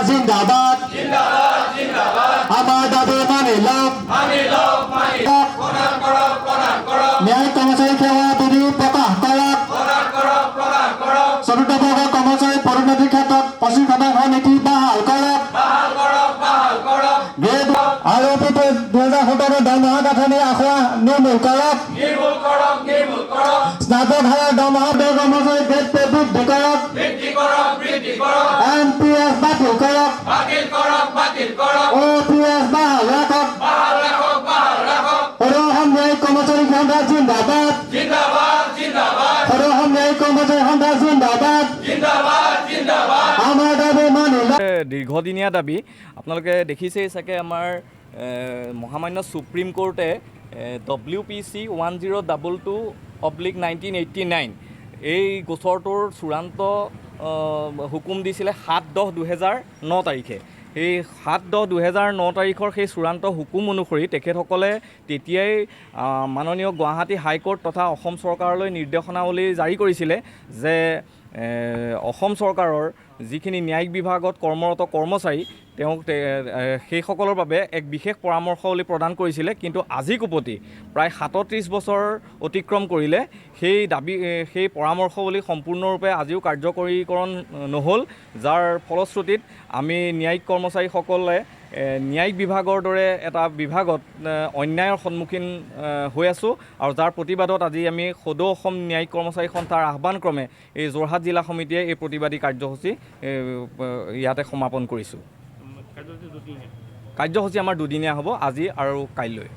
জিন্দাবাদ আমাৰ দাবি মানি লাভ ন্যায় কৰ্মচাৰী সেৱা বিধি প্ৰকাশ কৰক চতুৰ্থ বৰ্গ কৰ্মচাৰী পদোন্নতিৰ ক্ষেত্ৰত 25% নীতি বাহাল কৰক গ্ৰেড আৰু 2017 দৰমহা গাঁথনি আখৰা নিৰ্মূল কৰক স্নাতক হাৰৰ দৰমহা কৰ্মচাৰী গ্ৰেড পে বৃদ্ধি কৰক MPS বাতিল কৰক OPS বাহাল ৰাখক সদৌ ন্যায়িক কৰ্মচাৰী সন্থা জিন্দাবাদ সদৌ ন্যায়িক কৰ্মচাৰী সন্থা জিন্দাবাদ আমাৰ দাবী মানি দীৰ্ঘদিনীয়া দাবী আপোনালোকে দেখিছেই চাগে আমাৰ মহামান্য সুপ্ৰিম কোৰ্টে WPC 1022/1989 এই গোচৰটোৰ চূড়ান্ত হুকুম দিছিলে 7/10/2009 তাৰিখে। এই 7/10/2009 তাৰিখৰ সেই চূড়ান্ত হুকুম অনুসৰি তেখেতসকলে তেতিয়াই মাননীয় গুৱাহাটী হাইকোৰ্ট তথা অসম চৰকাৰলৈ নিৰ্দেশনাৱলী জাৰি কৰিছিলে যে অসম চৰকাৰৰ যিখিনি ন্যায়িক বিভাগত কৰ্মৰত কৰ্মচাৰী তেওঁক সেইসকলৰ বাবে এক বিশেষ পৰামৰ্শাৱলী প্ৰদান কৰিছিলে। কিন্তু আজি কোপতি প্ৰায় 37 বছৰ অতিক্ৰম কৰিলে সেই পৰামৰ্শাৱলী সম্পূৰ্ণৰূপে আজিও কাৰ্যকৰীকৰণ নহ'ল, যাৰ ফলশ্ৰুতিত আমি ন্যায়িক কৰ্মচাৰীসকলে ন্যায়িক বিভাগৰ দৰে এটা বিভাগত অন্যায়ৰ সন্মুখীন হৈ আছোঁ আৰু যাৰ প্ৰতিবাদত আজি আমি সদৌ অসম ন্যায়িক কৰ্মচাৰী সন্থাৰ আহ্বানক্ৰমে এই যোৰহাট জিলা সমিতিয়ে এই প্ৰতিবাদী কাৰ্যসূচী ইয়াতে সমাপন কৰিছোঁ। কাৰ্যসূচী আমাৰ দুদিনীয়া হ'ব, আজি আৰু কাইলৈ।